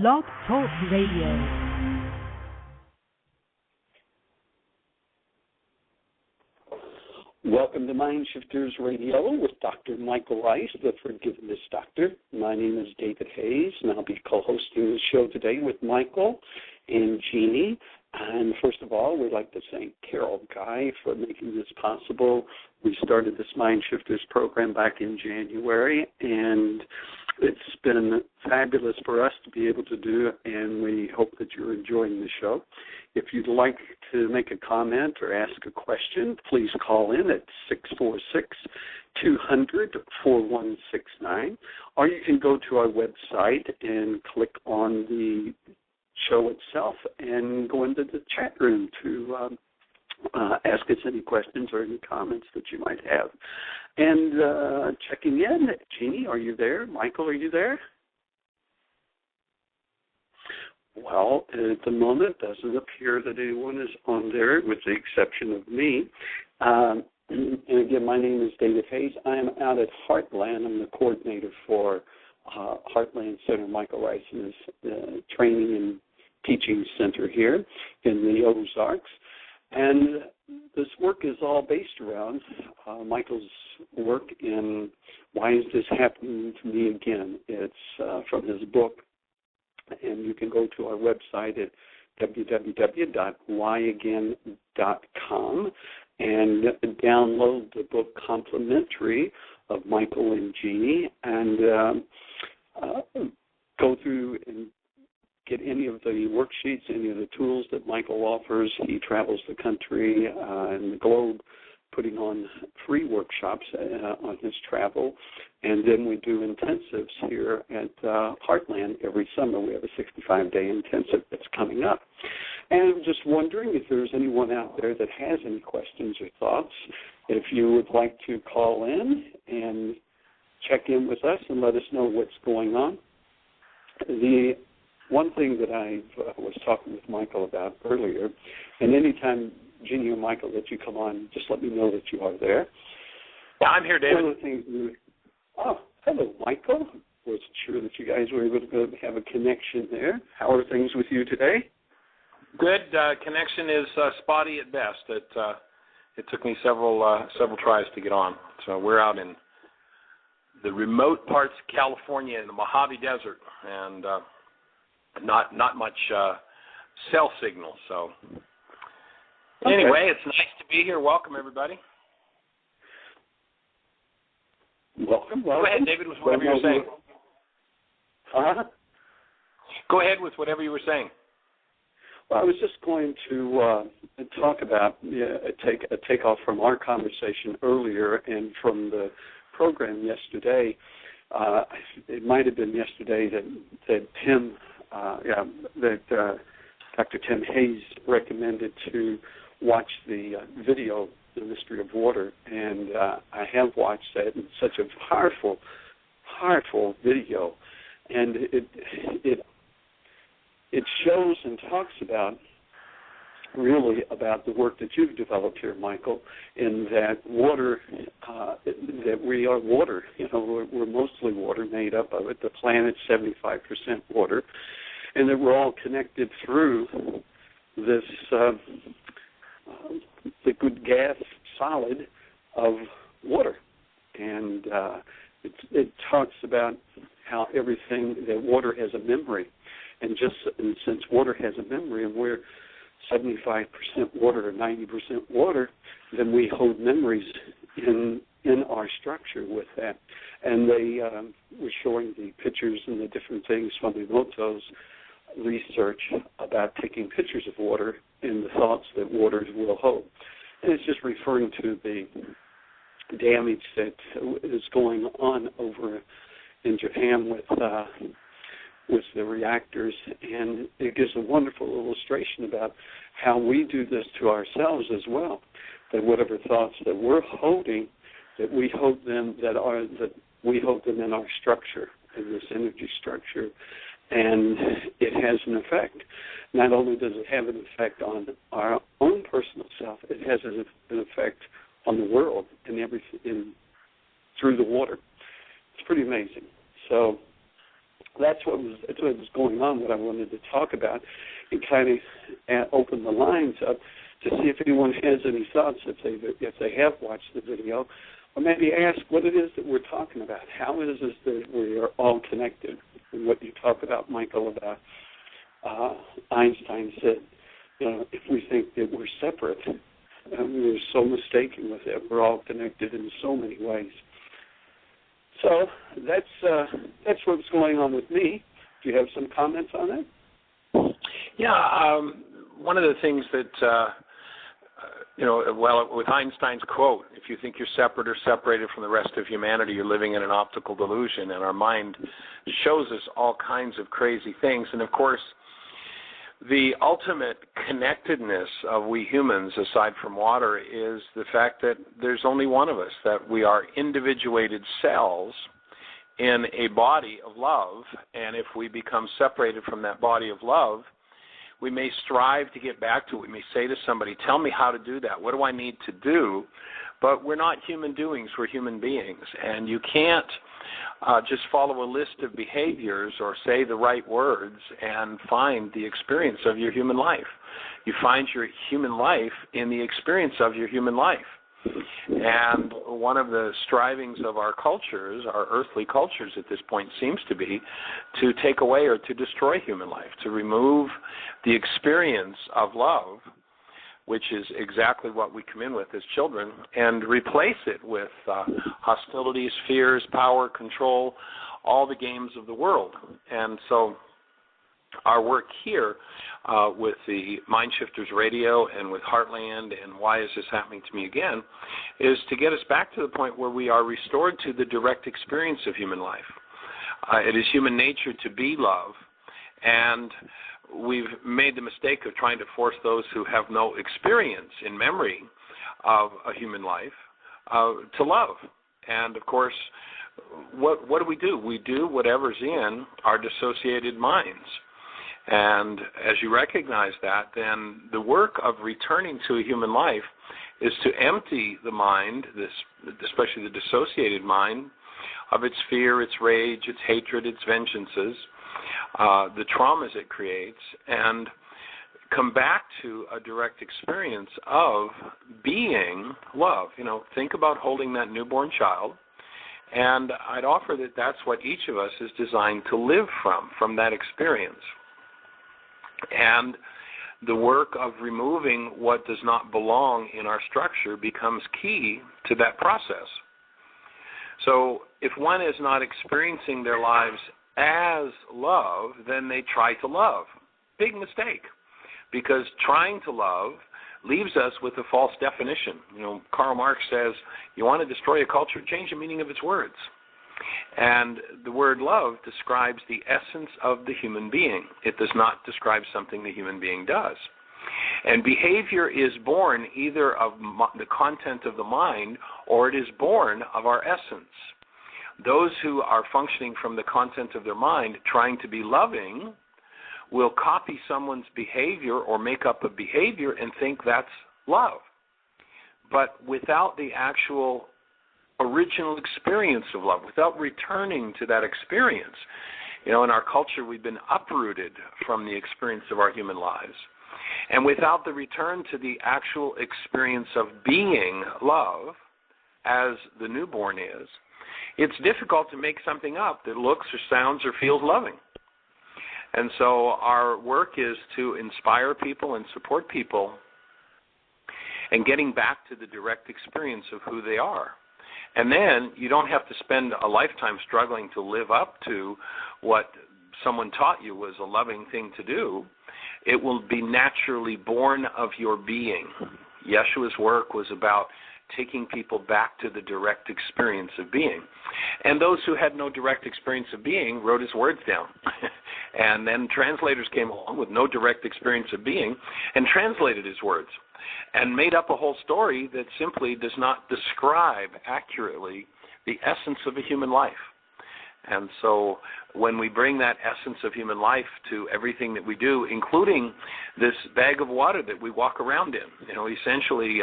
Blog Talk Radio. Welcome to MindShifters Radio with Dr. Michael Ryce, the Forgiveness Doctor. My name is David Hayes, and I'll be co-hosting the show today with Michael and Jeanie. And first of all, we'd like to thank Carol Guy for making this possible. We started this MindShifters program back in January, and it's been fabulous for us to be able to do, and we hope that you're enjoying the show. If you'd like to make a comment or ask a question, please call in at 646-200-4169, or you can go to our website and click on the show itself and go into the chat room to ask us any questions or any comments that you might have. And checking in, Jeanie, are you there? Michael, are you there? Well, at the moment, it doesn't appear that anyone is on there, with the exception of me. And again, my name is David Hayes. I am out at Heartland. I'm the coordinator for Heartland Center, Michael Ryce's training and teaching center here in the Ozarks. And this work is all based around Michael's work in Why Is This Happening to Me Again? It's from his book, and you can go to our website at www.whyagain.com and download the book complimentary of Michael and Jeanie, and go through and get any of the worksheets, any of the tools that Michael offers. He travels the country and the globe putting on free workshops on his travel. And then we do intensives here at Heartland every summer. We have a 65-day intensive that's coming up. And I'm just wondering if there's anyone out there that has any questions or thoughts. If you would like to call in and check in with us and let us know what's going on. The one thing that I was talking with Michael about earlier, and anytime, Jeanie or Michael, that you come on, just let me know that you are there. Yeah, I'm here, David. One of the things hello, Michael. Wasn't sure that you guys were able to have a connection there. How are things with you today? Good. Connection is spotty at best. It took me several tries to get on. So we're out in the remote parts of California in the Mojave Desert, and not much cell signal. So anyway, It's nice to be here. Welcome, everybody. Welcome. Go ahead, David, with whatever you're saying. Go ahead with whatever you were saying. Well, I was just going to talk about a takeoff from our conversation earlier and from the program yesterday. It might have been yesterday that Dr. Tim Hayes recommended to watch the video, The Mystery of Water, and I have watched that. It's such a powerful, powerful video, and it shows and talks about the work that you've developed here, Michael, in that water, that we are water. You know, we're mostly water, made up of it. The planet's 75% water, and that we're all connected through this liquid gas solid of water. And it talks about how everything, that water has a memory. And since water has a memory, and we're 75% water or 90% water, then we hold memories in our structure with that. And they were showing the pictures and the different things from Emoto's research about taking pictures of water and the thoughts that waters will hold. And it's just referring to the damage that is going on over in Japan with the reactors, and it gives a wonderful illustration about how we do this to ourselves as well. That whatever thoughts that we're holding, that we hold them in our structure, in this energy structure, and it has an effect. Not only does it have an effect on our own personal self, it has an effect on the world and everything through the water. It's pretty amazing. So that's what was going on, what I wanted to talk about, and kind of open the lines up to see if anyone has any thoughts, if they have watched the video, or maybe ask what it is that we're talking about. How is it that we are all connected? And what you talk about, Michael, about Einstein said, if we think that we're separate, we're so mistaken with it. We're all connected in so many ways. So that's what's going on with me. Do you have some comments on that? Yeah, one of the things that, with Einstein's quote, if you think you're separate or separated from the rest of humanity, you're living in an optical delusion, and our mind shows us all kinds of crazy things. And, of course, the ultimate connectedness of we humans, aside from water, is the fact that there's only one of us, that we are individuated cells in a body of love, and if we become separated from that body of love, we may strive to get back to it. We may say to somebody, tell me how to do that. What do I need to do? But we're not human doings. We're human beings. And you can't just follow a list of behaviors or say the right words and find the experience of your human life. You find your human life in the experience of your human life. And one of the strivings of our cultures, our earthly cultures at this point, seems to be to take away or to destroy human life, to remove the experience of love, which is exactly what we come in with as children, and replace it with hostilities, fears, power, control, all the games of the world. And so our work here with the MindShifters Radio and with Heartland and Why Is This Happening to Me Again is to get us back to the point where we are restored to the direct experience of human life. It is human nature to be love, and we've made the mistake of trying to force those who have no experience in memory of a human life to love. And, of course, what do? We do whatever's in our dissociated minds. And as you recognize that, then the work of returning to a human life is to empty the mind, especially the dissociated mind, of its fear, its rage, its hatred, its vengeances, the traumas it creates, and come back to a direct experience of being love. Think about holding that newborn child, and I'd offer that that's what each of us is designed to live from that experience. And the work of removing what does not belong in our structure becomes key to that process. So if one is not experiencing their lives as love, then they try to love. Big mistake, because trying to love leaves us with a false definition. Karl Marx says, you want to destroy a culture, change the meaning of its words. And the word love describes the essence of the human being. It does not describe something the human being does. And behavior is born either of the content of the mind, or it is born of our essence. Those who are functioning from the content of their mind, trying to be loving, will copy someone's behavior or make up a behavior and think that's love. But without the actual original experience of love, without returning to that experience. In our culture, we've been uprooted from the experience of our human lives. And without the return to the actual experience of being love, as the newborn is, it's difficult to make something up that looks or sounds or feels loving. And so our work is to inspire people and support people and getting back to the direct experience of who they are. And then you don't have to spend a lifetime struggling to live up to what someone taught you was a loving thing to do. It will be naturally born of your being. Yeshua's work was about taking people back to the direct experience of being. And those who had no direct experience of being wrote his words down. And then translators came along with no direct experience of being and translated his words and made up a whole story that simply does not describe accurately the essence of a human life. And so when we bring that essence of human life to everything that we do, including this bag of water that we walk around in, essentially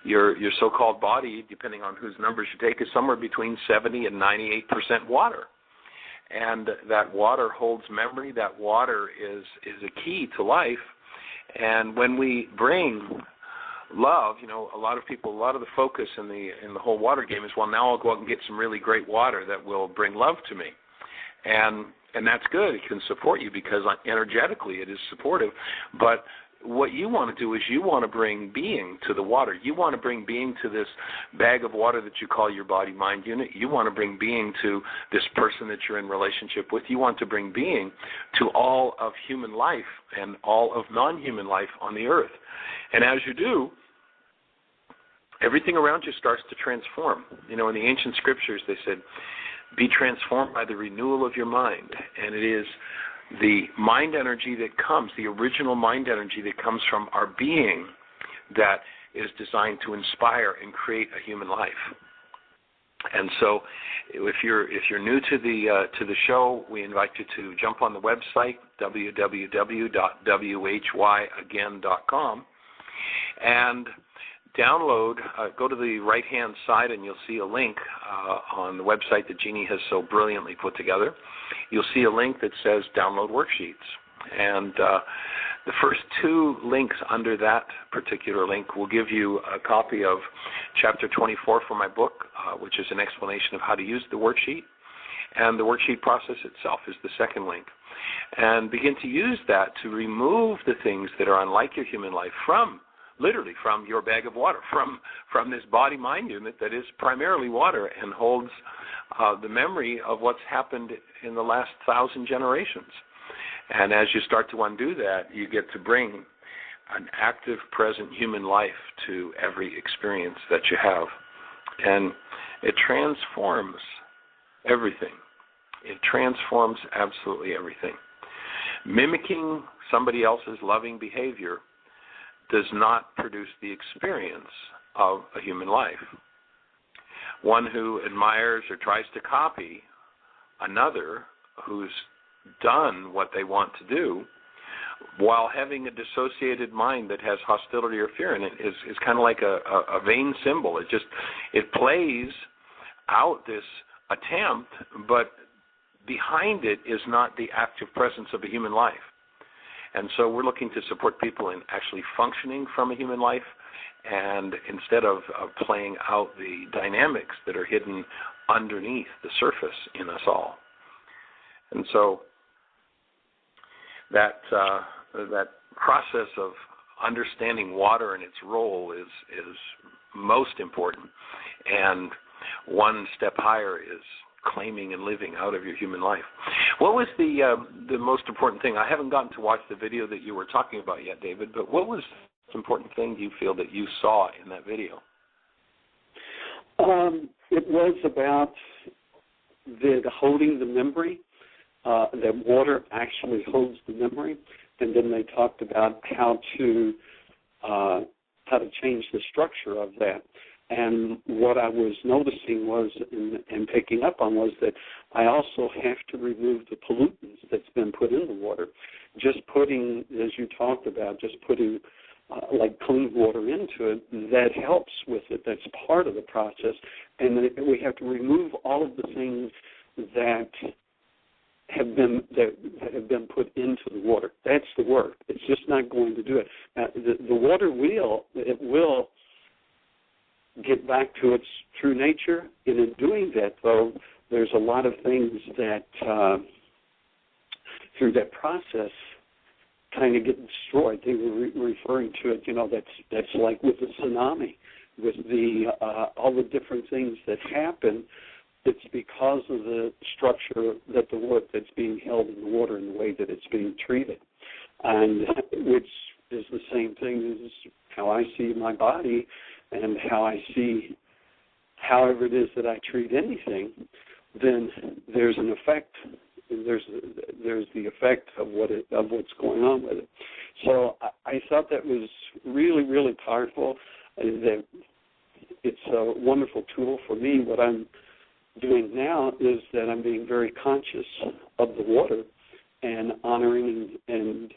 your so-called body, depending on whose numbers you take, is somewhere between 70 and 98% water. and that water holds memory. That water is a key to life. And when we bring love, a lot of the focus in the whole water game is, well, now I'll go out and get some really great water that will bring love to me. And that's good. It can support you because energetically it is supportive. But what you want to do is you want to bring being to the water. You want to bring being to this bag of water that you call your body-mind unit. You want to bring being to this person that you're in relationship with. You want to bring being to all of human life and all of non-human life on the earth. And as you do, everything around you starts to transform. In the ancient scriptures they said, be transformed by the renewal of your mind. And it is the mind energy that comes, the original mind energy that comes from our being, that is designed to inspire and create a human life. And so, if you're new to the show, we invite you to jump on the website www.whyagain.com and download. Go to the right-hand side, and you'll see a link on the website that Jeanie has so brilliantly put together. You'll see a link that says Download Worksheets. And the first two links under that particular link will give you a copy of Chapter 24 from my book, which is an explanation of how to use the worksheet. And the worksheet process itself is the second link. And begin to use that to remove the things that are unlike your human life literally from your bag of water, from this body-mind unit that is primarily water and holds the memory of what's happened in the last 1,000 generations. And as you start to undo that, you get to bring an active, present human life to every experience that you have. And it transforms everything. It transforms absolutely everything. Mimicking somebody else's loving behavior does not produce the experience of a human life. One who admires or tries to copy another who's done what they want to do while having a dissociated mind that has hostility or fear in it is kind of like a vain symbol. It plays out this attempt, but behind it is not the active presence of a human life. And so we're looking to support people in actually functioning from a human life, and instead of playing out the dynamics that are hidden underneath the surface in us all. And so that process of understanding water and its role is most important, and one step higher is claiming and living out of your human life. What was the most important thing? I haven't gotten to watch the video that you were talking about yet, David, but what was the most important thing you feel that you saw in that video? It was about the holding the memory, that water actually holds the memory, and then they talked about how to change the structure of that. And what I was noticing was, and picking up on, was that I also have to remove the pollutants that's been put in the water. Just putting, as you talked about, just putting like clean water into it, that helps with it. That's part of the process. And we have to remove all of the things that have been put into the water. That's the work. It's just not going to do it. Now, the water will get back to its true nature. And in doing that, though, there's a lot of things that through that process kind of get destroyed. They were referring to it, that's like with the tsunami, with the all the different things that happen. It's because of the structure that that's being held in the water and the way that it's being treated, and which is the same thing as how I see my body and how I see however it is that I treat anything. Then there's an effect. There's the effect of what's going on with it. So I thought that was really, really powerful. That it's a wonderful tool for me. What I'm doing now is that I'm being very conscious of the water and honoring and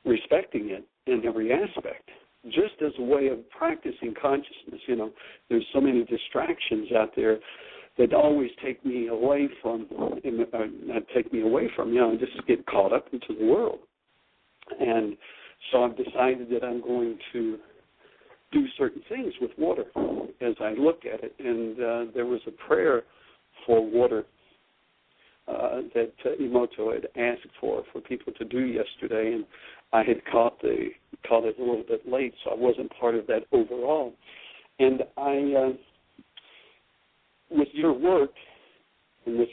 respecting it in every aspect, just as a way of practicing consciousness. There's so many distractions out there that always take me away from, not take me away from, just get caught up into the world. And so I've decided that I'm going to do certain things with water as I look at it. And there was a prayer for water that Emoto had asked for people to do yesterday, and I had caught it a little bit late, so I wasn't part of that overall. And I, with your work and with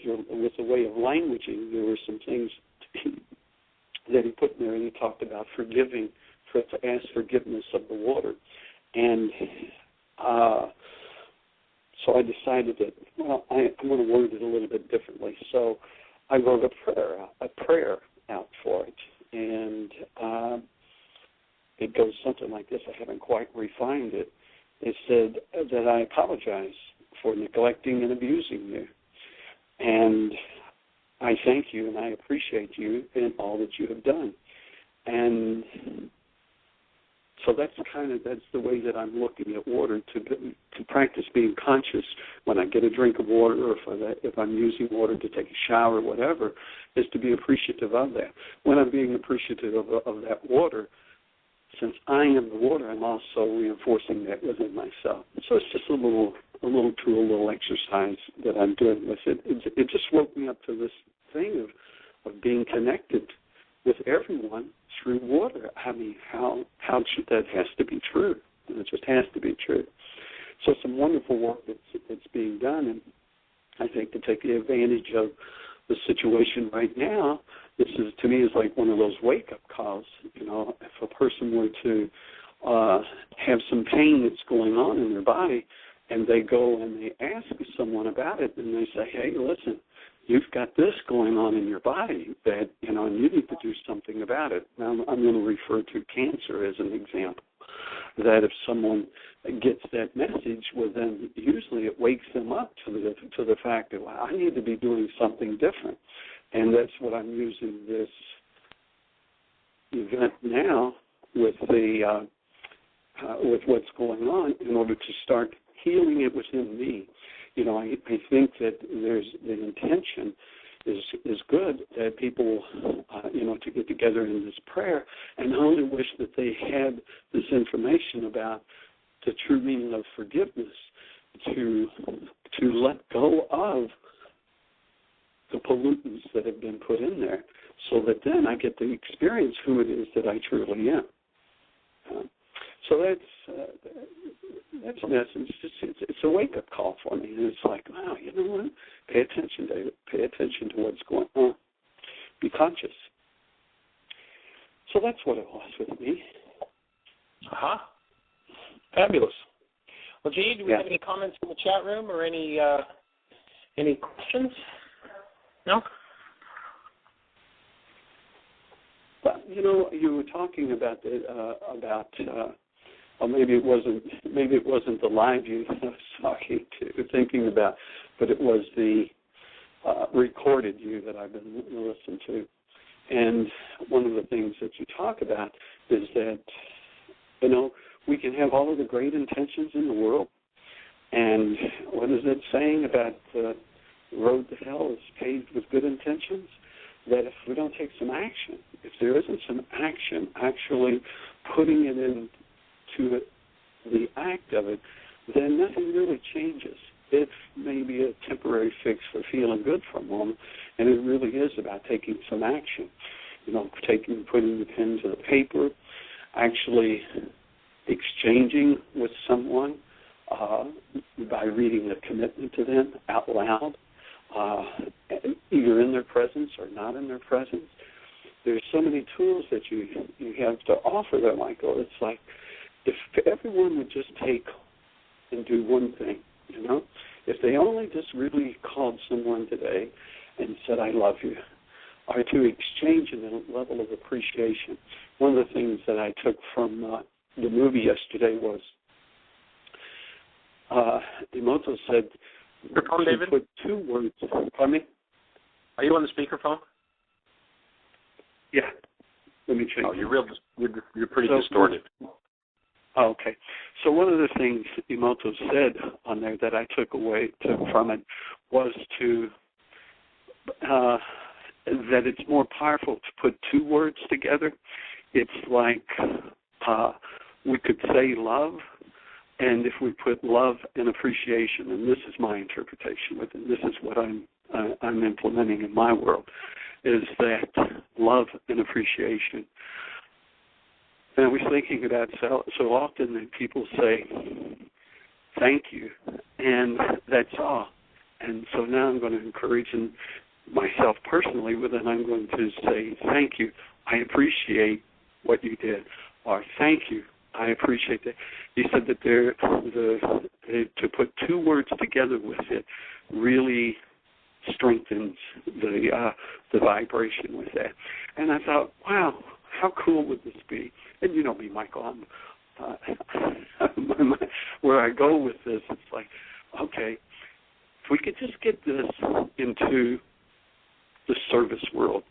the way of languaging, there were some things that he put in there, and he talked about forgiving, to ask forgiveness of the water. And so I decided that, I'm going to word it a little bit differently. So I wrote a prayer out for it, and it goes something like this. I haven't quite refined it. It said that I apologize for neglecting and abusing you, and I thank you and I appreciate you and all that you have done. And so that's the way that I'm looking at water, to practice being conscious when I get a drink of water, or if I'm using water to take a shower, whatever, is to be appreciative of that. When I'm being appreciative of that water, since I am the water, I'm also reinforcing that within myself. So it's just a little exercise that I'm doing with it. It just woke me up to this thing of being connected with everyone through water. I mean, how should that has to be true? It just has to be true. So some wonderful work that's being done, and I think to take advantage of the situation right now, this is, to me, is like one of those wake-up calls. If a person were to have some pain that's going on in their body, and they go and they ask someone about it, and they say, hey, listen, you've got this going on in your body that, and you need to do something about it. Now, I'm going to refer to cancer as an example, that if someone gets that message, well, then usually it wakes them up to the fact that, I need to be doing something different. And that's what I'm using this event now with with what's going on in order to start healing it within me. I think that there's the intention is good, that people, to get together in this prayer, and I only wish that they had this information about the true meaning of forgiveness, to let go of the pollutants that have been put in there, so that then I get to experience who it is that I truly am. So that's in essence, it's a wake-up call for me. And it's like, wow, you know what? Pay attention, David. Pay attention to what's going on. Be conscious. So that's what it was with me. Fabulous. Well, Jeanie, do we have any comments in the chat room or any questions? No? Well, you were talking about maybe it wasn't the live you I was thinking about, but it was the recorded you that I've been listening to. And one of the things that you talk about is that, we can have all of the great intentions in the world, and what is it saying about the road to hell is paved with good intentions? That if we don't take some action, if there isn't some action actually putting it into the act of it, then nothing really changes. It's maybe a temporary fix for feeling good for a moment, and it really is about taking some action. Putting the pen to the paper, actually exchanging with someone by reading a commitment to them out loud, either in their presence or not in their presence. There's so many tools that you have to offer them, Michael. It's like if everyone would just take and do one thing, if they only just really called someone today and said, I love you, or to exchange in a level of appreciation. One of the things that I took from the movie yesterday was Emoto said, David? Put two words. Pardon me? Are you on the speakerphone? Yeah. Let me change. Oh, you're pretty distorted. Okay. So one of the things Emoto said on there that I took from it was that it's more powerful to put two words together. It's like we could say love, and if we put love and appreciation, and this is my interpretation with it, this is what I'm implementing in my world, is that love and appreciation. And I was thinking about so often that people say, thank you, and that's all. And so now I'm going to encourage myself personally, but then I'm going to say, thank you, I appreciate what you did, or thank you, I appreciate that. He said that to put two words together with it really strengthens the vibration with that. And I thought, wow, how cool would this be? And you know me, Michael, where I go with this, it's like, okay, if we could just get this into the service world,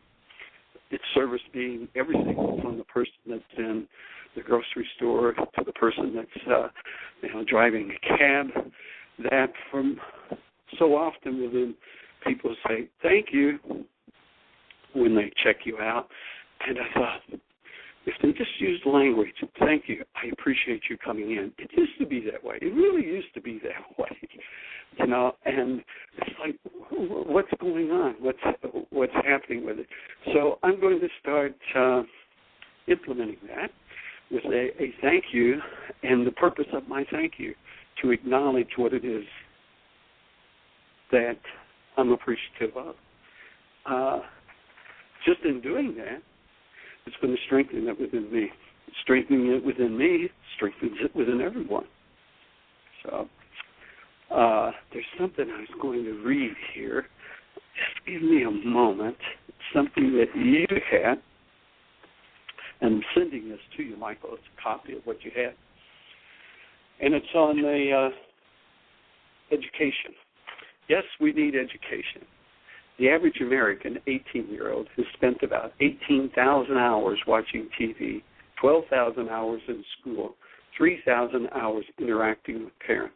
its service being everything from the person that's in the grocery store to the person that's driving a cab, that from so often within people say thank you when they check you out. And I thought, if they just used language, thank you, I appreciate you coming in. It used to be that way. It really used to be that way, and it's like, what's going on? What's happening with it? So I'm going to start implementing that with a thank you, and the purpose of my thank you, to acknowledge what it is that I'm appreciative of. Just in doing that, it's going to strengthen it within me. Strengthening it within me strengthens it within everyone. So there's something I was going to read here. Just give me a moment. It's something that you had. And I'm sending this to you, Michael. It's a copy of what you had. And it's on the education. Yes, we need education. The average American 18-year-old has spent about 18,000 hours watching TV, 12,000 hours in school, 3,000 hours interacting with parents.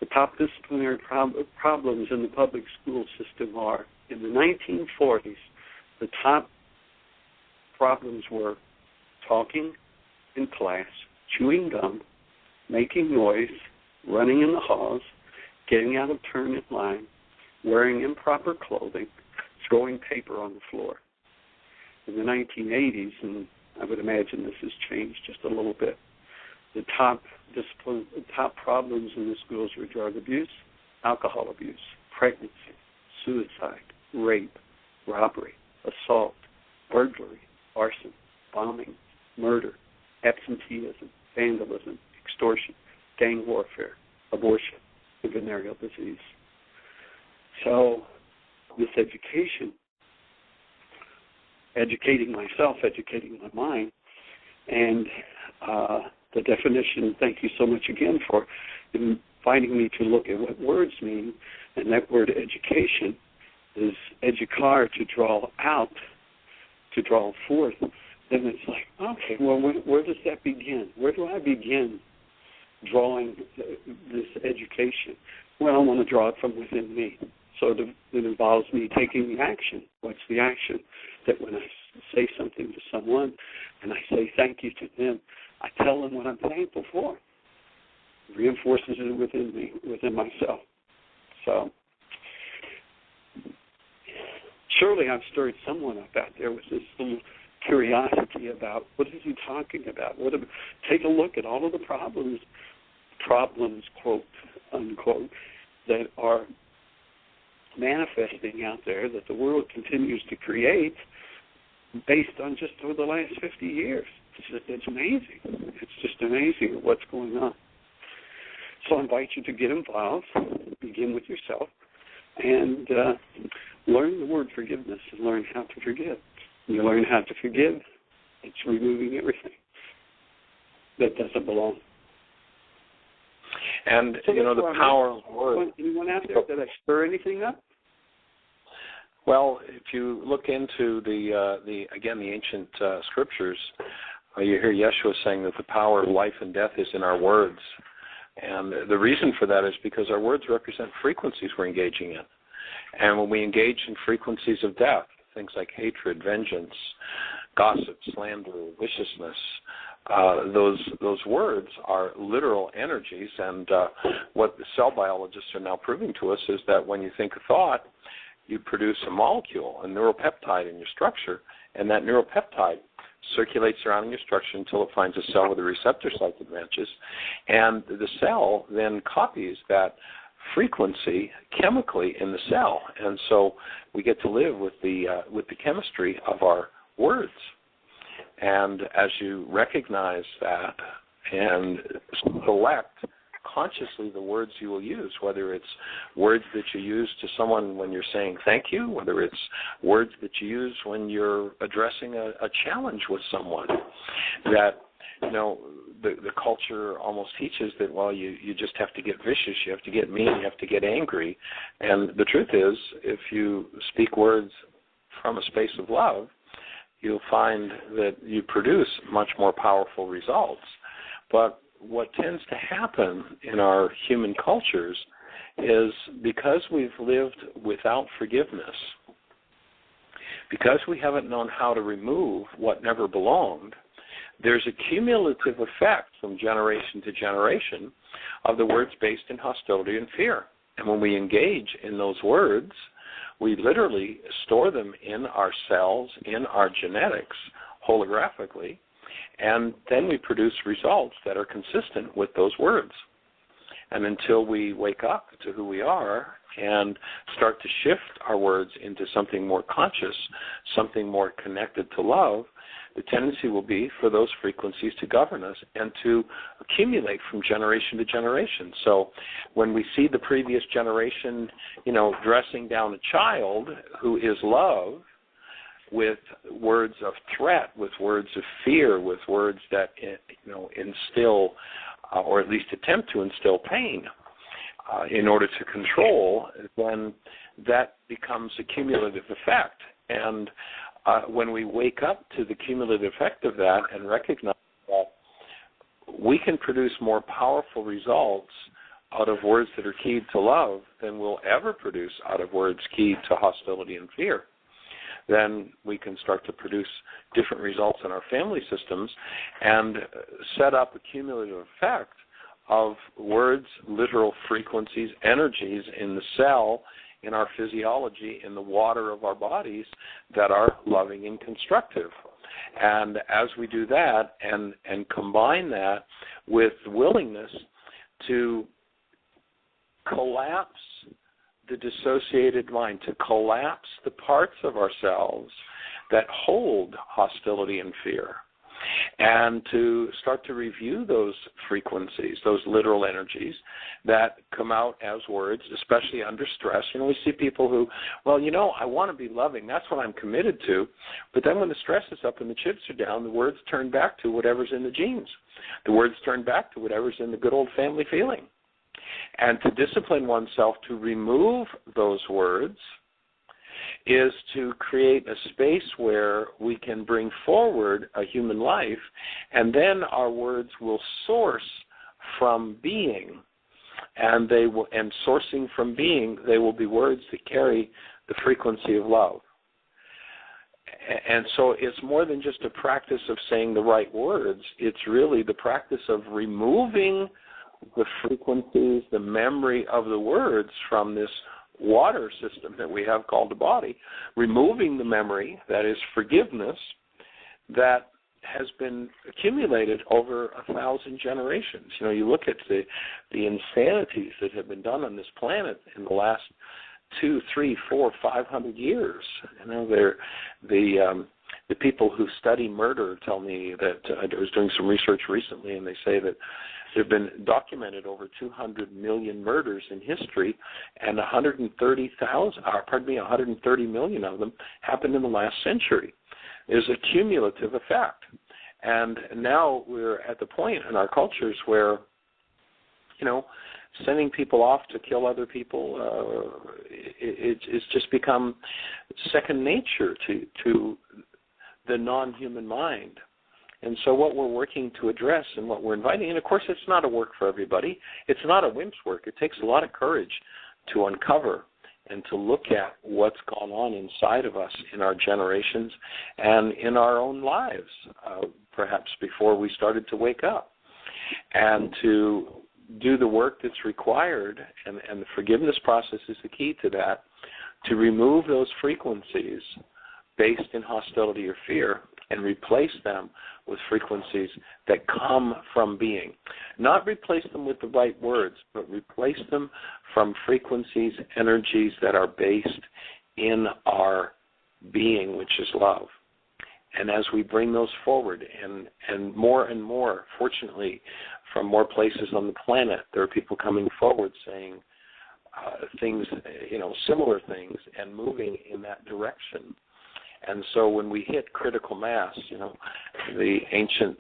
The top disciplinary problems in the public school system are, in the 1940s, the top problems were talking in class, chewing gum, making noise, running in the halls, getting out of turn in line, wearing improper clothing, throwing paper on the floor. In the 1980s, and I would imagine this has changed just a little bit, the top problems in the schools were drug abuse, alcohol abuse, pregnancy, suicide, rape, robbery, assault, burglary, arson, bombing, murder, absenteeism, vandalism, extortion, gang warfare, abortion, and venereal disease. So this education, educating myself, educating my mind, and the definition, thank you so much again for inviting me to look at what words mean, and that word education is educar, to draw out, to draw forth. Then it's like, okay, well, where does that begin? Where do I begin drawing this education? Well, I want to draw it from within me. So it involves me taking the action. What's the action? That when I say something to someone and I say thank you to them, I tell them what I'm thankful for. It reinforces it within me, within myself. So surely I've stirred someone up out there with this little curiosity about what is he talking about. Take a look at all of the problems, quote, unquote, that are manifesting out there, that the world continues to create based on just over the last 50 years. It's amazing. It's just amazing what's going on. So I invite you to get involved, begin with yourself, and learn the word forgiveness and learn how to forgive. When you learn how to forgive, it's removing everything that doesn't belong. And, so the power of words. Anyone out there, did I stir anything up? Well, if you look into the ancient scriptures, You hear Yeshua saying that the power of life and death is in our words. And the reason for that is because our words represent frequencies we're engaging in. And when we engage in frequencies of death, things like hatred, vengeance, gossip, slander, viciousness, those words are literal energies. And what the cell biologists are now proving to us is that when you think a thought, you produce a molecule, a neuropeptide in your structure, and that neuropeptide circulates around in your structure until it finds a cell with a receptor site that matches, and the cell then copies that frequency chemically in the cell, and so we get to live with the chemistry of our words. And as you recognize that and select consciously the words you will use, whether it's words that you use to someone when you're saying thank you, whether it's words that you use when you're addressing a challenge with someone, that, you know, the culture almost teaches that, well, you just have to get vicious, you have to get mean, you have to get angry. And the truth is, if you speak words from a space of love, you'll find that you produce much more powerful results. But what tends to happen in our human cultures is because we've lived without forgiveness, because we haven't known how to remove what never belonged, there's a cumulative effect from generation to generation of the words based in hostility and fear. And when we engage in those words, we literally store them in our cells, in our genetics, holographically, and then we produce results that are consistent with those words. And until we wake up to who we are and start to shift our words into something more conscious, something more connected to love, the tendency will be for those frequencies to govern us and to accumulate from generation to generation. So when we see the previous generation, you know, dressing down a child who is love, with words of threat, with words of fear, with words that, you know, instill or at least attempt to instill pain in order to control, then that becomes a cumulative effect. And when we wake up to the cumulative effect of that and recognize that we can produce more powerful results out of words that are keyed to love than we'll ever produce out of words keyed to hostility and fear, then we can start to produce different results in our family systems and set up a cumulative effect of words, literal frequencies, energies in the cell, in our physiology, in the water of our bodies that are loving and constructive. And as we do that and combine that with the willingness to collapse the dissociated mind, to collapse the parts of ourselves that hold hostility and fear, and to start to review those frequencies, those literal energies that come out as words, especially under stress. You know, we see people who, well, you know, I want to be loving. That's what I'm committed to. But then when the stress is up and the chips are down, the words turn back to whatever's in the genes. The words turn back to whatever's in the good old family feeling. And to discipline oneself to remove those words is to create a space where we can bring forward a human life, and then our words will source from being, and they will, and sourcing from being, they will be words that carry the frequency of love. And so it's more than just a practice of saying the right words. It's really the practice of removing the frequencies, the memory of the words from this water system that we have called the body, removing the memory, that is forgiveness, that has been accumulated over 1,000 generations. You know, you look at the insanities that have been done on this planet in the last 200, 300, 400, 500 years. You know, the people who study murder tell me that I was doing some research recently, and they say that there have been documented over 200 million murders in history, and 130 million of them happened in the last century. There's a cumulative effect. And now we're at the point in our cultures where, you know, sending people off to kill other people, it's just become second nature to the non-human mind. And so what we're working to address and what we're inviting, and of course it's not a work for everybody. It's not a wimp's work. It takes a lot of courage to uncover and to look at what's gone on inside of us in our generations and in our own lives, perhaps before we started to wake up, and to do the work that's required, and the forgiveness process is the key to that, to remove those frequencies based in hostility or fear and replace them with frequencies that come from being. Not replace them with the right words, but replace them from frequencies, energies that are based in our being, which is love. And as we bring those forward, and more, fortunately, from more places on the planet, there are people coming forward saying things, similar things, and moving in that direction. And so when we hit critical mass, the ancient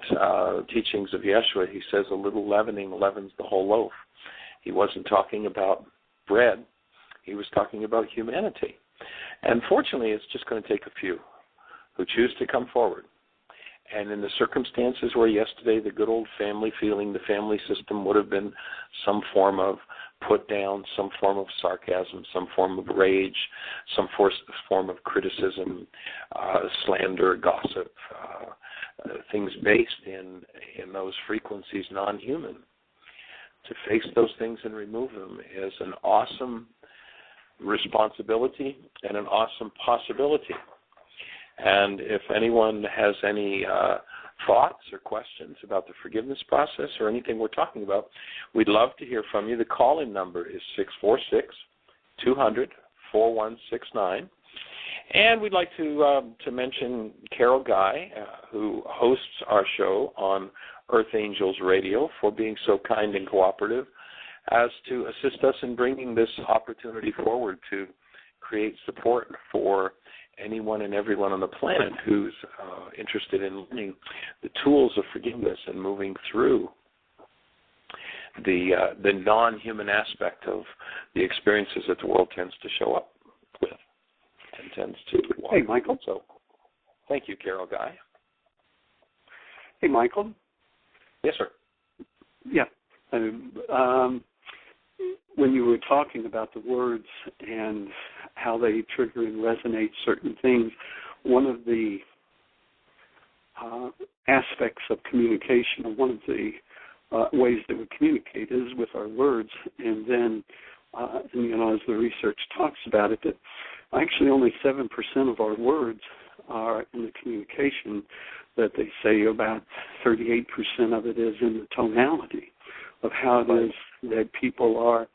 teachings of Yeshua, he says a little leavening leavens the whole loaf. He wasn't talking about bread. He was talking about humanity. And fortunately, it's just going to take a few who choose to come forward. And in the circumstances where yesterday the good old family feeling, the family system would have been some form of put down, some form of sarcasm, some form of rage, some form of criticism, slander, gossip, things based in those frequencies, non-human. To face those things and remove them is an awesome responsibility and an awesome possibility. And if anyone has any thoughts or questions about the forgiveness process or anything we're talking about, we'd love to hear from you. The call-in number is 646-200-4169. And we'd like to mention Carol Guy, who hosts our show on Earth Angels Radio, for being so kind and cooperative as to assist us in bringing this opportunity forward to create support for anyone and everyone on the planet who's interested in learning the tools of forgiveness and moving through the non-human aspect of the experiences that the world tends to show up with and tends to walk. Hey, Michael. So, thank you, Carol Guy. Hey, Michael. Yes, sir. Yeah. When you were talking about the words and how they trigger and resonate certain things, one of the aspects of communication, or one of the ways that we communicate, is with our words. And then, as the research talks about it, that actually only 7% of our words are in the communication, that they say about 38% of it is in the tonality of how it is that people are,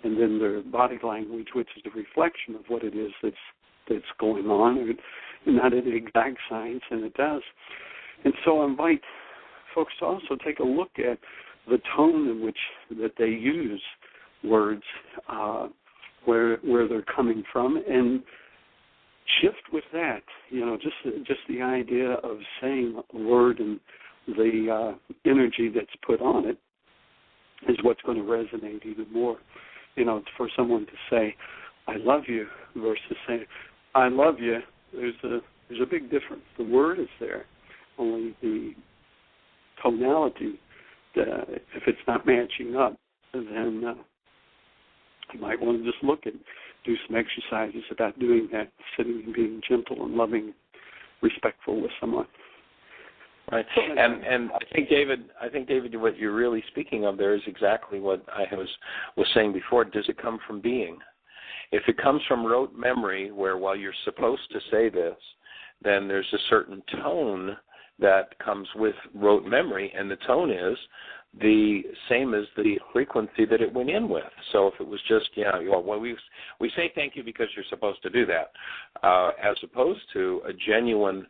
and then their body language, which is a reflection of what it is that's going on, and not an exact science, and it does. And so I invite folks to also take a look at the tone in which that they use words, where they're coming from, and shift with that. Just the idea of saying a word and the energy that's put on it is what's going to resonate even more. For someone to say, "I love you," versus saying, "I love you," there's a big difference. The word is there, only the tonality, if it's not matching up, then you might want to just look and do some exercises about doing that, sitting and being gentle and loving, respectful with someone. Right, and I think David, what you're really speaking of there is exactly what I was saying before. Does it come from being? If it comes from rote memory, where while you're supposed to say this, then there's a certain tone that comes with rote memory, and the tone is the same as the frequency that it went in with. So if it was just, we say thank you because you're supposed to do that, as opposed to a genuine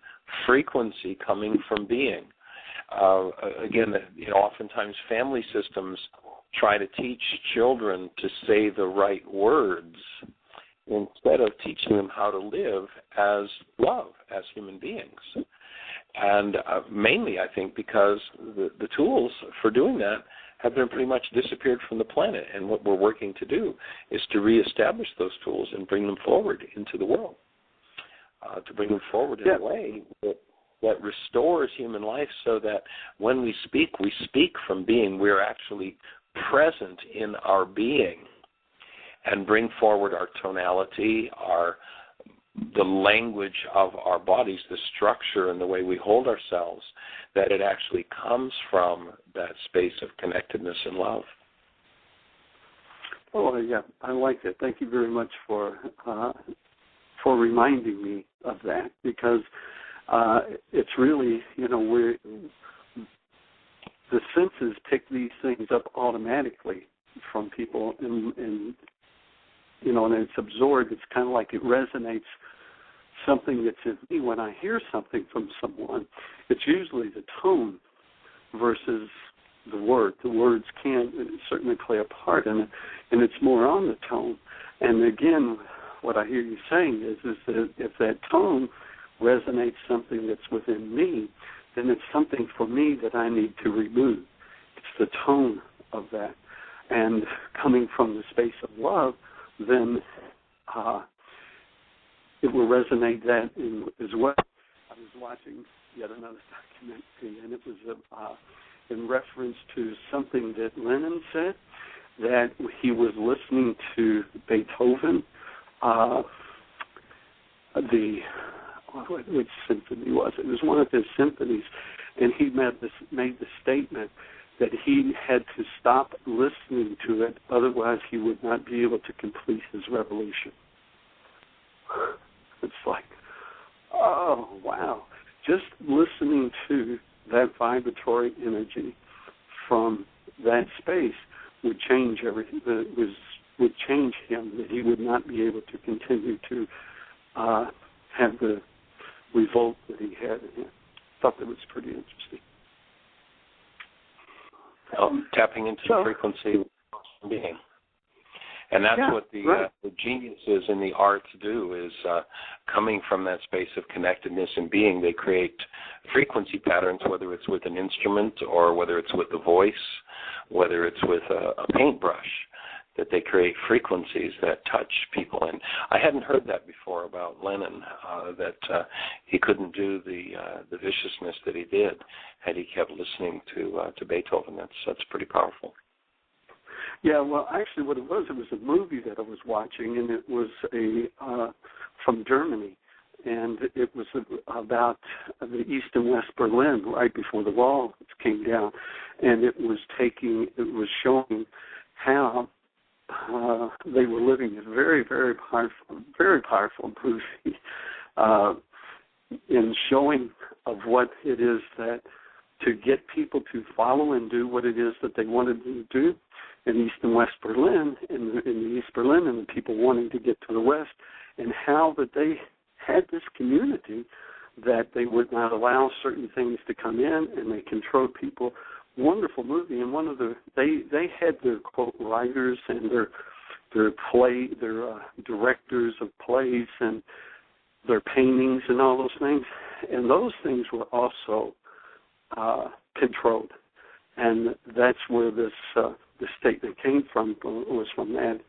frequency coming from being. Again, oftentimes family systems try to teach children to say the right words instead of teaching them how to live as love, as human beings. And mainly, I think, because the tools for doing that have been pretty much disappeared from the planet. And what we're working to do is to reestablish those tools and bring them forward into the world, to bring them forward in a way that that restores human life so that when we speak from being. We're actually present in our being and bring forward our tonality, the language of our bodies, the structure and the way we hold ourselves, that it actually comes from that space of connectedness and love. Oh, yeah, I like that. Thank you very much for reminding me of that, because it's really, the senses pick these things up automatically from people, and it's absorbed. It's kind of like it resonates something that's in me. When I hear something from someone, it's usually the tone versus the word. The words can certainly play a part in it, and it's more on the tone. And again, what I hear you saying is that if that tone resonates something that's within me, then it's something for me that I need to remove. It's the tone of that. And coming from the space of love, then it will resonate that as well. I was watching yet another documentary, and it was in reference to something that Lennon said, that he was listening to Beethoven, which symphony was it? It was one of his symphonies, and he made the statement that he had to stop listening to it, otherwise he would not be able to complete his revolution. It's like, oh, wow. Just listening to that vibratory energy from that space would change everything. Would change him, that he would not be able to continue to have the revolt that he had in him. Thought that was pretty interesting. Tapping into the frequency of being. And that's what the geniuses in the arts do, is coming from that space of connectedness and being. They create frequency patterns, whether it's with an instrument or whether it's with the voice, whether it's with a paintbrush, that they create frequencies that touch people. And I hadn't heard that before about Lennon, that he couldn't do the viciousness that he did had he kept listening to Beethoven. That's pretty powerful. Yeah, well, actually what it was a movie that I was watching, and it was from Germany, and it was about the East and West Berlin right before the wall came down, and it was showing how they were living a very, very powerful movie in showing of what it is that to get people to follow and do what it is that they wanted to do in East and West Berlin, in the East Berlin, and the people wanting to get to the West, and how that they had this community that they would not allow certain things to come in, and they controlled people. Wonderful movie, and they had their quote writers and their directors of plays and their paintings and all those things, and those things were also controlled, and that's where this statement came from. Was from that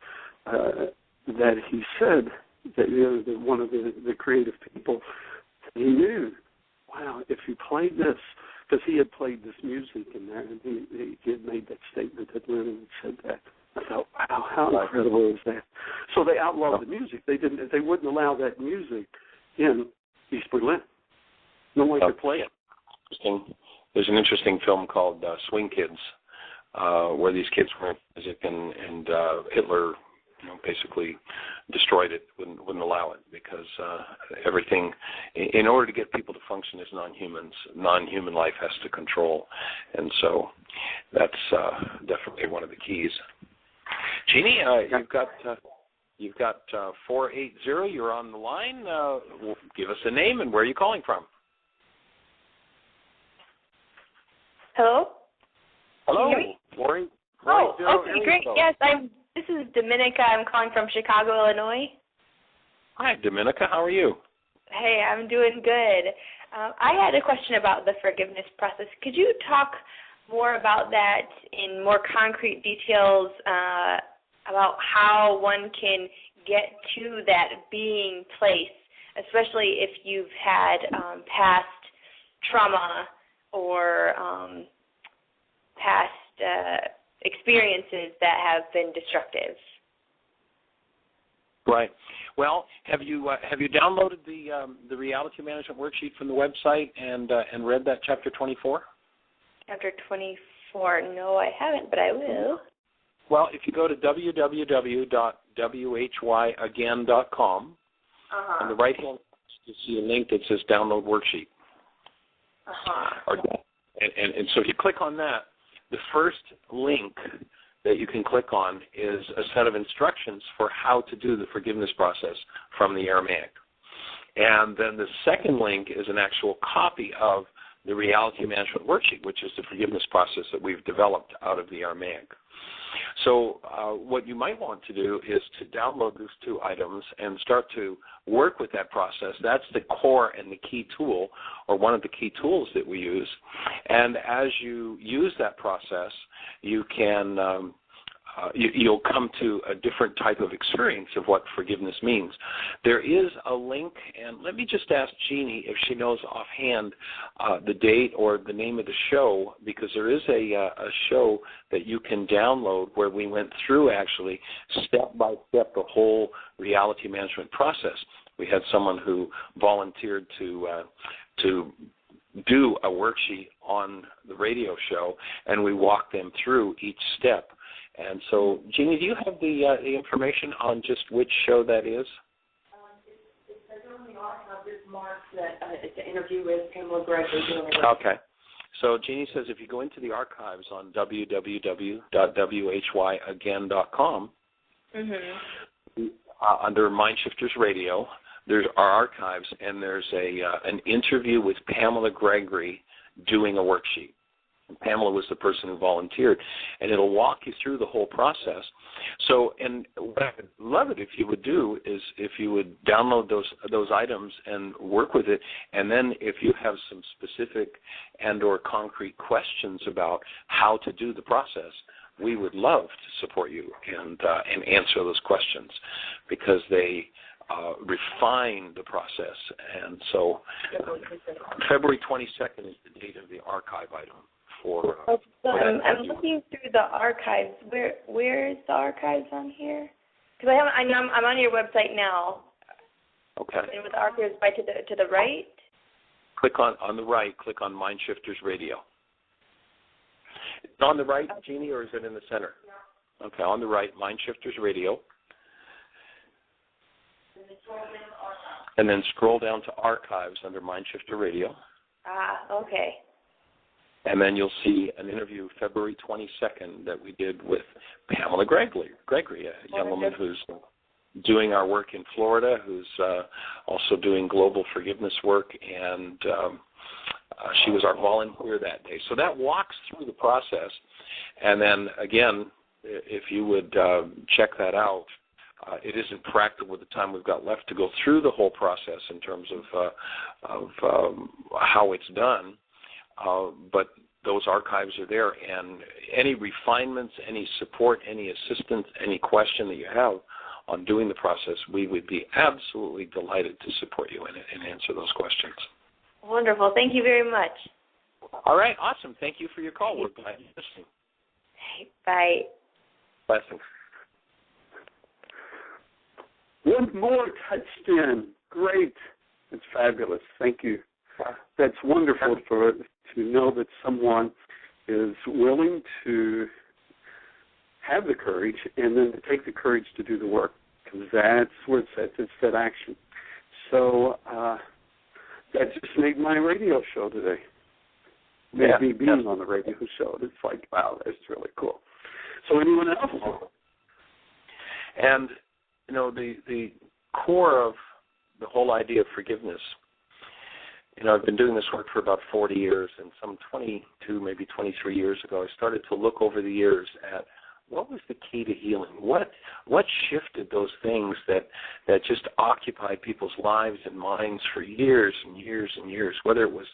he said that that one of the creative people, he knew, wow, if you play this. Because he had played this music in there, and he had made that statement that Lennon had said that. I thought, wow, how incredible is that? So they outlawed the music. They wouldn't allow that music in East Berlin. No one could play it. There's an interesting film called Swing Kids, where these kids were in music, and Hitler, basically destroyed it, wouldn't allow it, because everything, in order to get people to function as non-humans, non-human life has to control, and so that's definitely one of the keys. Jeanie, you've got 480. You're on the line. Give us a name and where are you calling from? Hello. Hello. Okay, great. Yes, This is Dominica. I'm calling from Chicago, Illinois. Hi, Dominica. How are you? Hey, I'm doing good. I had a question about the forgiveness process. Could you talk more about that in more concrete details, about how one can get to that being place, especially if you've had past trauma or past experiences that have been destructive. Right. Well, have you downloaded the reality management worksheet from the website and read that chapter 24? Chapter 24, no, I haven't, but I will. Well, if you go to www.whyagain.com, on the right hand, you see a link that says Download Worksheet. And so if you click on that, the first link that you can click on is a set of instructions for how to do the forgiveness process from the Aramaic. And then the second link is an actual copy of the reality management worksheet, which is the forgiveness process that we've developed out of the Aramaic. So what you might want to do is to download those two items and start to work with that process. That's the core and the key tool, or one of the key tools that we use. And as you use that process, you can you'll come to a different type of experience of what forgiveness means. There is a link, and let me just ask Jeanie if she knows offhand the date or the name of the show, because there is a show that you can download where we went through actually step by step the whole reality management process. We had someone who volunteered to do a worksheet on the radio show, and we walked them through each step. And so, Jeanie, do you have the information on just which show that is? It's on the archive. There's marks that it's an interview with Pamela Gregory. Okay. So Jeanie says if you go into the archives on www.whyagain.com, under MindShifters Radio, there's our archives, and there's an interview with Pamela Gregory doing a worksheet. And Pamela was the person who volunteered, and it'll walk you through the whole process. So, and what I would love it if you would do is if you would download those items and work with it, and then if you have some specific and or concrete questions about how to do the process, we would love to support you and answer those questions, because they refine the process. And so February 22nd is the date of the archive item. I'm looking through the archives. Where is the archives on here? Because I'm on your website now. Okay. And with the archives by to the right. Click on the right. Click on MindShifters Radio. Is it on the right, Jeanie, or is it in the center? No. Okay, on the right, MindShifters Radio. And then scroll down to archives under MindShifter Radio. Okay. And then you'll see an interview February 22nd that we did with Pamela Gregory, a young woman who's doing our work in Florida, who's also doing global forgiveness work, and she was our volunteer that day. So that walks through the process. And then, again, if you would check that out, it isn't practical with the time we've got left to go through the whole process in terms of how it's done. But those archives are there, and any refinements, any support, any assistance, any question that you have on doing the process, we would be absolutely delighted to support you and answer those questions. Wonderful. Thank you very much. All right. Awesome. Thank you for your call. We're glad you're listening. Bye. Blessings. One more touchdown. Great. It's fabulous. Thank you. That's wonderful to know that someone is willing to have the courage and then to take the courage to do the work, because that's where it's at. It's that action. So that just made my radio show today. Made me being on the radio show. It's like, wow, that's really cool. So anyone else? And, you know, the core of the whole idea of forgiveness, you know, I've been doing this work for about 40 years, and some 22, maybe 23 years ago, I started to look over the years at what was the key to healing? What shifted those things that just occupied people's lives and minds for years and years and years, whether it was,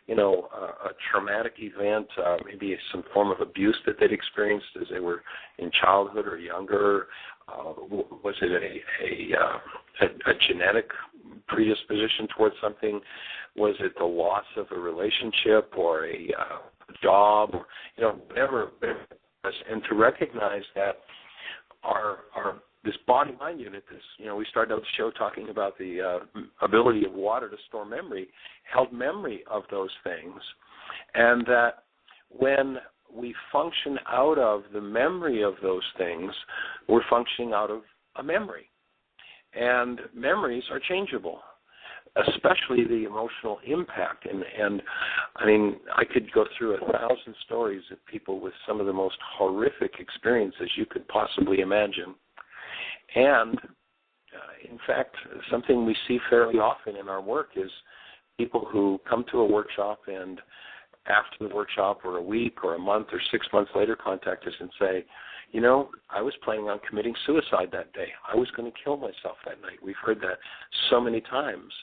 you know, a traumatic event, maybe some form of abuse that they'd experienced as they were in childhood or younger. Was it a genetic predisposition towards something? Was it the loss of a relationship or a job, or whatever it was? And to recognize that our this body-mind unit, we started out the show talking about the ability of water to store memory, held memory of those things, and that when we function out of the memory of those things, we're functioning out of a memory. And memories are changeable, especially the emotional impact. And I mean, I could go through 1,000 stories of people with some of the most horrific experiences you could possibly imagine. And, in fact, something we see fairly often in our work is people who come to a workshop and after the workshop or a week or a month or 6 months later contact us and say, I was planning on committing suicide that day. I was going to kill myself that night. We've heard that so many times.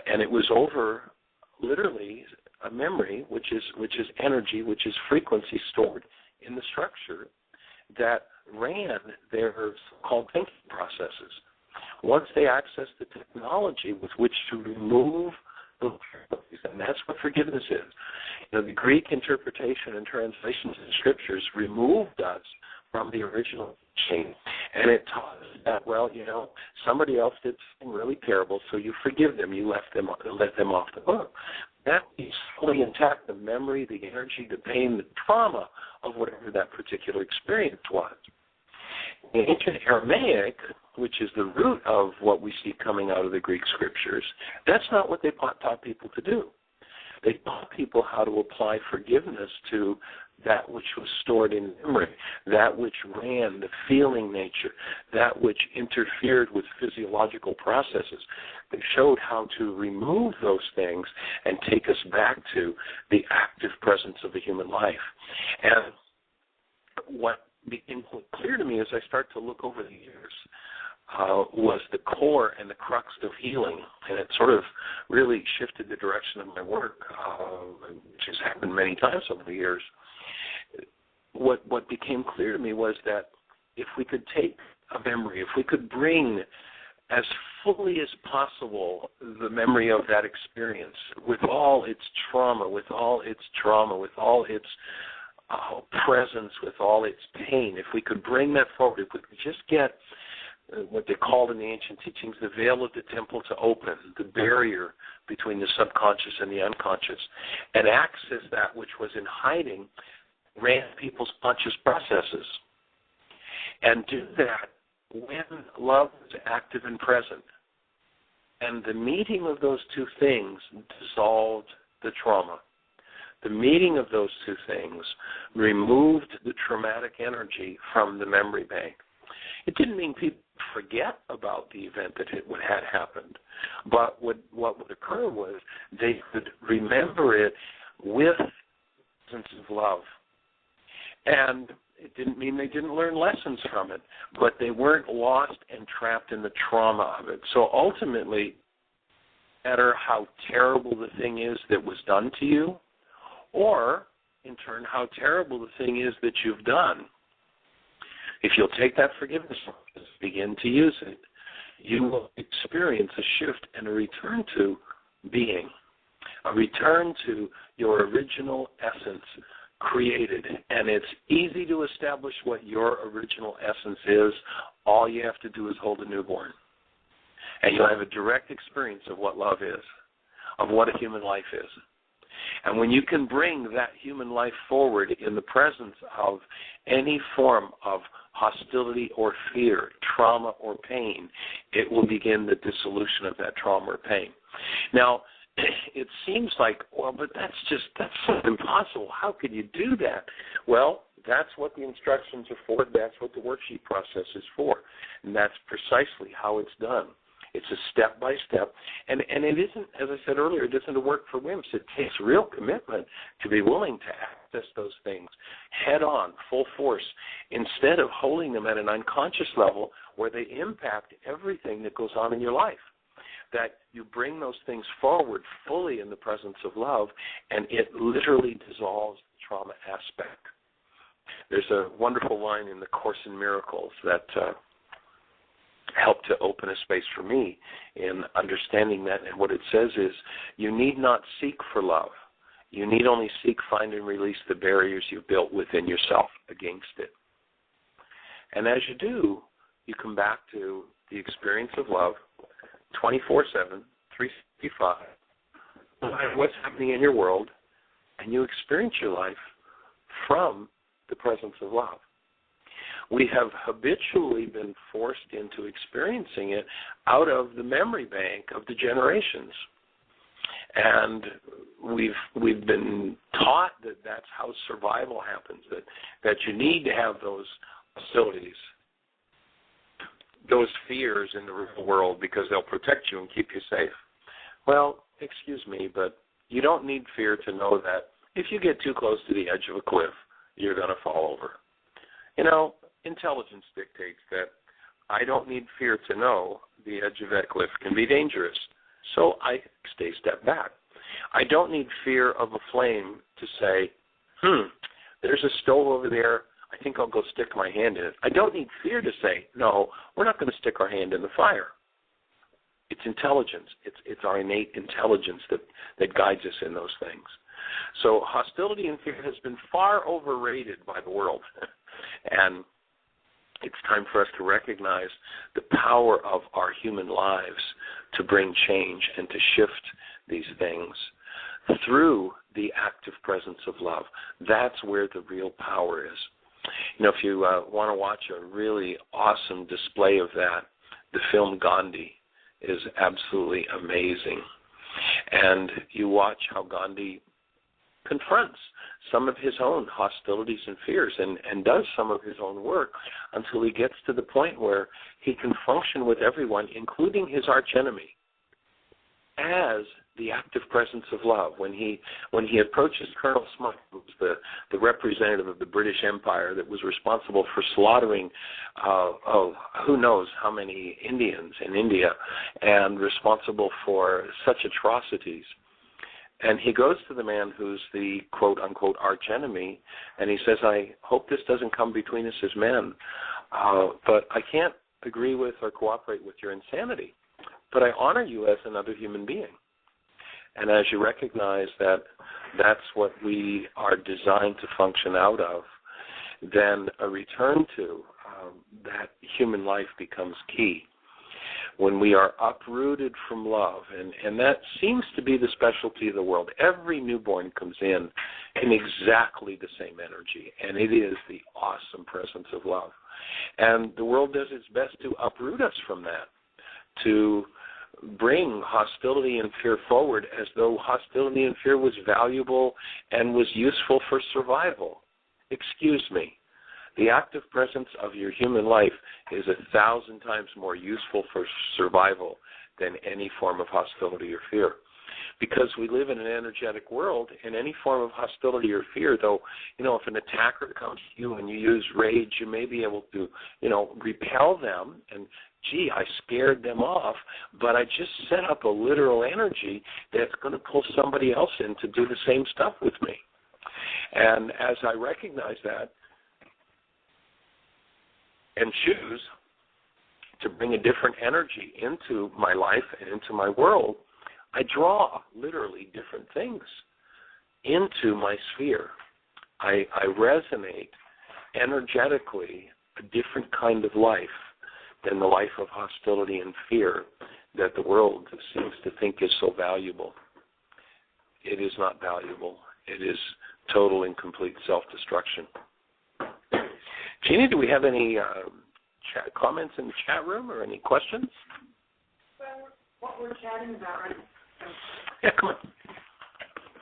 And it was over literally a memory, which is energy, which is frequency stored in the structure that ran their so-called thinking processes. Once they accessed the technology with which to remove the difficulties, and that's what forgiveness is. The Greek interpretation and translations in scriptures removed us from the original teaching, and it taught us that, somebody else did something really terrible, so you forgive them, you let them off the hook. That is fully intact, the memory, the energy, the pain, the trauma of whatever that particular experience was. In ancient Aramaic, which is the root of what we see coming out of the Greek scriptures, that's not what they taught people to do. They taught people how to apply forgiveness to that which was stored in memory, that which ran the feeling nature, that which interfered with physiological processes. They showed how to remove those things and take us back to the active presence of the human life. And what became clear to me as I start to look over the years was the core and the crux of healing, and it sort of really shifted the direction of my work, which has happened many times over the years. What became clear to me was that if we could take a memory, if we could bring as fully as possible the memory of that experience with all its trauma, with all its presence, with all its pain, if we could bring that forward, if we could just get what they called in the ancient teachings the veil of the temple to open, the barrier between the subconscious and the unconscious, and access that which was in hiding, ran people's conscious processes. And do that when love is active and present. And the meeting of those two things dissolved the trauma. The meeting of those two things removed the traumatic energy from the memory bank. It didn't mean people forget about the event that had happened, but what would occur was they could remember it with a sense of love. And it didn't mean they didn't learn lessons from it, but they weren't lost and trapped in the trauma of it. So ultimately, no matter how terrible the thing is that was done to you, or, in turn, how terrible the thing is that you've done, if you'll take that forgiveness and begin to use it, you will experience a shift and a return to being, a return to your original essence created. And it's easy to establish what your original essence is. All you have to do is hold a newborn. And you'll have a direct experience of what love is, of what a human life is. And when you can bring that human life forward in the presence of any form of hostility or fear, trauma or pain, it will begin the dissolution of that trauma or pain. Now, it seems like, but that's impossible. How could you do that? Well, that's what the instructions are for. That's what the worksheet process is for. And that's precisely how it's done. It's a step-by-step. And it isn't, as I said earlier, it isn't a work for wimps. It takes real commitment to be willing to access those things head-on, full force, instead of holding them at an unconscious level where they impact everything that goes on in your life. That you bring those things forward fully in the presence of love, and it literally dissolves the trauma aspect. There's a wonderful line in the Course in Miracles that helped to open a space for me in understanding that. And what it says is, you need not seek for love. You need only seek, find, and release the barriers you've built within yourself against it. And as you do, you come back to the experience of love 24/7, 365, no matter what's happening in your world, and you experience your life from the presence of love. We have habitually been forced into experiencing it out of the memory bank of the generations. And we've been taught that that's how survival happens, that you need to have those hostilities, those fears in the real world, because they'll protect you and keep you safe. Well, excuse me, but you don't need fear to know that if you get too close to the edge of a cliff, you're going to fall over. You know, intelligence dictates that I don't need fear to know the edge of that cliff can be dangerous, so I stay a step back. I don't need fear of a flame to say, there's a stove over there, I think I'll go stick my hand in it. I don't need fear to say, no, we're not going to stick our hand in the fire. It's intelligence. It's our innate intelligence that guides us in those things. So hostility and fear has been far overrated by the world. And it's time for us to recognize the power of our human lives to bring change and to shift these things through the active presence of love. That's where the real power is. You know, if you want to watch a really awesome display of that, the film Gandhi is absolutely amazing. And you watch how Gandhi confronts some of his own hostilities and fears and does some of his own work until he gets to the point where he can function with everyone, including his archenemy, as the active presence of love. When he approaches Colonel Smut, who was the representative of the British Empire that was responsible for slaughtering who knows how many Indians in India, and responsible for such atrocities. And he goes to the man who's the quote-unquote archenemy, and he says, I hope this doesn't come between us as men, but I can't agree with or cooperate with your insanity, but I honor you as another human being. And as you recognize that that's what we are designed to function out of, then a return to that human life becomes key. When we are uprooted from love, and that seems to be the specialty of the world. Every newborn comes in exactly the same energy, and it is the awesome presence of love. And the world does its best to uproot us from that, to bring hostility and fear forward as though hostility and fear was valuable and was useful for survival. Excuse me. The active presence of your human life is 1,000 times more useful for survival than any form of hostility or fear. Because we live in an energetic world, and any form of hostility or fear, though, if an attacker comes to you and you use rage, you may be able to, repel them and, gee, I scared them off, but I just set up a literal energy that's going to pull somebody else in to do the same stuff with me. And as I recognize that, and choose to bring a different energy into my life and into my world, I draw literally different things into my sphere. I resonate energetically a different kind of life than the life of hostility and fear that the world seems to think is so valuable. It is not valuable. It is total and complete self-destruction. Jeanie, do we have any comments in the chat room or any questions? Well, what we're chatting about right now. Yeah, come on.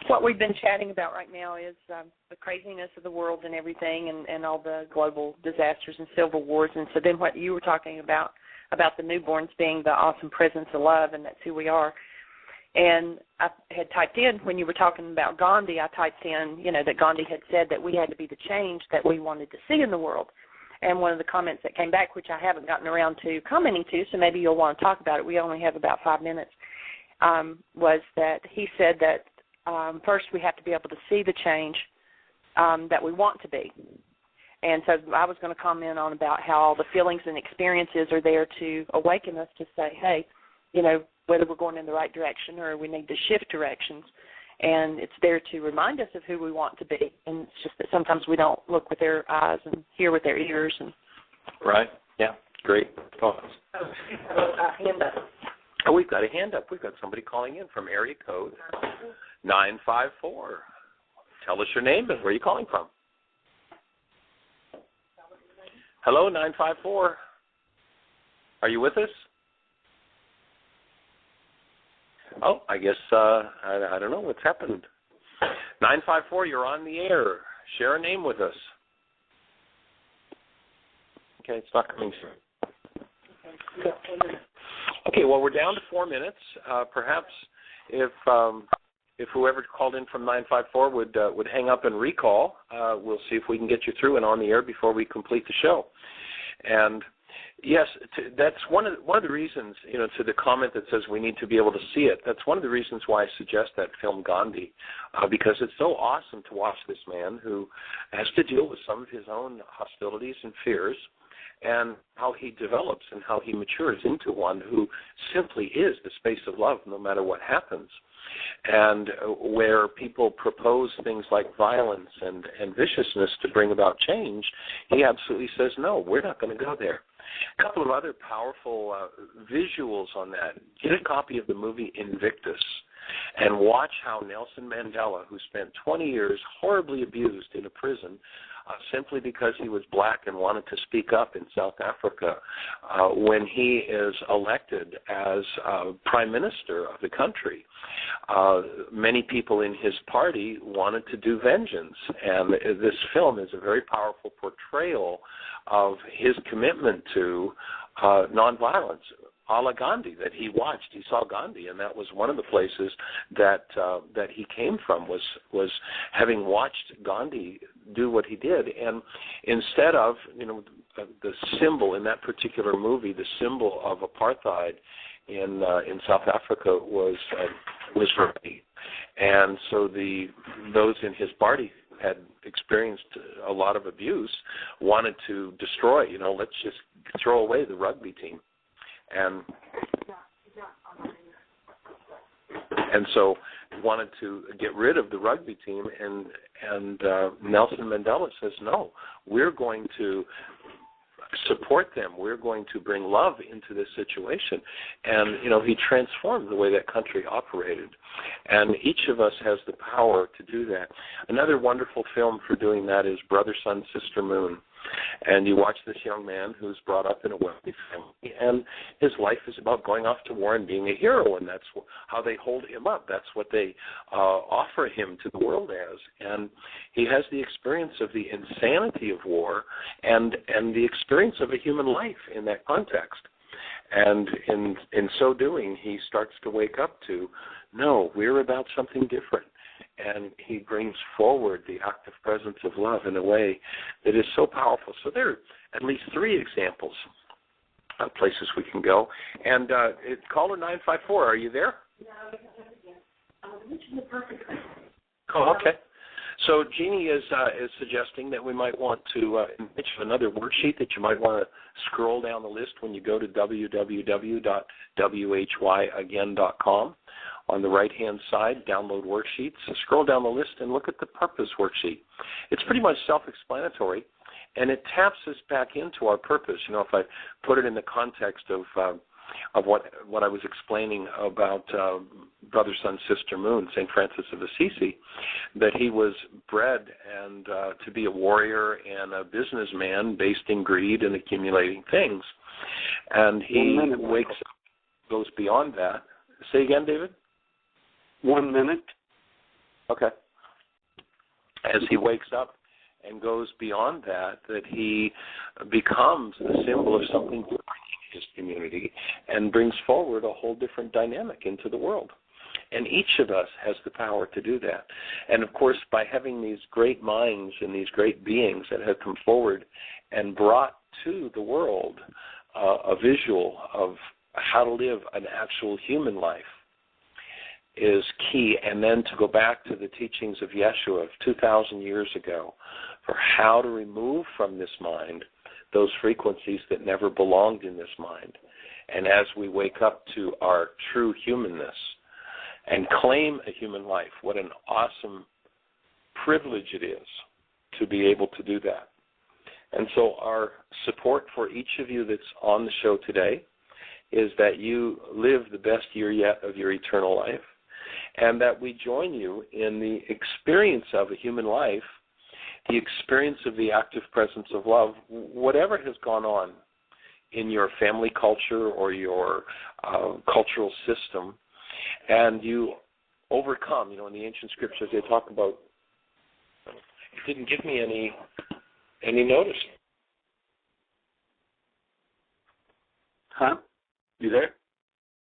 What we've been chatting about right now is the craziness of the world and everything, and all the global disasters and civil wars. And so then what you were talking about the newborns being the awesome presence of love, and that's who we are. And I had typed in, when you were talking about Gandhi, I typed in, that Gandhi had said that we had to be the change that we wanted to see in the world. And one of the comments that came back, which I haven't gotten around to commenting to, so maybe you'll want to talk about it, we only have about 5 minutes, was that he said that first we have to be able to see the change that we want to be. And so I was going to comment on about how all the feelings and experiences are there to awaken us to say, hey, you know, whether we're going in the right direction or we need to shift directions. And it's there to remind us of who we want to be. And it's just that sometimes we don't look with their eyes and hear with their ears. And right. Yeah. Great thoughts. Hand up. Oh, we've got a hand up. We've got somebody calling in from area code 954. Tell us your name and where you're calling from. Hello, 954. Are you with us? Oh, I guess, I don't know what's happened. 954, you're on the air. Share a name with us. Okay, it's not coming through. Okay, well, we're down to 4 minutes. Perhaps if whoever called in from 954 would hang up and recall, we'll see if we can get you through and on the air before we complete the show. And yes, that's one of the reasons, you know, to the comment that says we need to be able to see it. That's one of the reasons why I suggest that film Gandhi, because it's so awesome to watch this man who has to deal with some of his own hostilities and fears, and how he develops and how he matures into one who simply is the space of love no matter what happens. And where people propose things like violence and viciousness to bring about change, he absolutely says, no, we're not going to go there. A couple of other powerful visuals on that. Get a copy of the movie Invictus and watch how Nelson Mandela, who spent 20 years horribly abused in a prison, simply because he was black and wanted to speak up in South Africa, when he is elected as prime minister of the country, many people in his party wanted to do vengeance. And this film is a very powerful portrayal of his commitment to nonviolence, a la Gandhi, that he watched. He saw Gandhi, and that was one of the places that he came from, was having watched Gandhi do what he did. And instead of, you know, the symbol in that particular movie, the symbol of apartheid in South Africa was Ryce. And so those in his party had experienced a lot of abuse, wanted to destroy, you know, let's just throw away the rugby team. And so wanted to get rid of the rugby team, and Nelson Mandela says, no, we're going to support them. We're going to bring love into this situation. And, you know, he transformed the way that country operated. And each of us has the power to do that. Another wonderful film for doing that is Brother, Sun, Sister, Moon. And you watch this young man who's brought up in a wealthy family, and his life is about going off to war and being a hero, and that's how they hold him up. That's what they offer him to the world as. And he has the experience of the insanity of war and the experience of a human life in that context. And in so doing, he starts to wake up to, no, we're about something different. And he brings forward the active presence of love in a way that is so powerful. So there are at least 3 examples of places we can go. And caller 954, are you there? Oh, okay. So Jeanie is suggesting that we might want to mention another worksheet that you might want to scroll down the list when you go to www.whyagain.com. On the right-hand side, download worksheets. Scroll down the list and look at the purpose worksheet. It's pretty much self-explanatory, and it taps us back into our purpose. You know, if I put it in the context of what I was explaining about Brother, Sun, Sister, Moon, St. Francis of Assisi, that he was bred and to be a warrior and a businessman based in greed and accumulating things. And he wakes up, goes beyond that. Say again, David? 1 minute. Okay. As he wakes up and goes beyond that he becomes the symbol of something different in his community and brings forward a whole different dynamic into the world. And each of us has the power to do that. And, of course, by having these great minds and these great beings that have come forward and brought to the world a visual of how to live an actual human life is key. And then to go back to the teachings of Yeshua of 2,000 years ago, for how to remove from this mind those frequencies that never belonged in this mind. And as we wake up to our true humanness and claim a human life, what an awesome privilege it is to be able to do that. And so our support for each of you that's on the show today is that you live the best year yet of your eternal life, and that we join you in the experience of a human life, the experience of the active presence of love, whatever has gone on in your family culture or your cultural system, and you overcome. In the ancient scriptures they talk about, it didn't give me any notice. Huh? You there?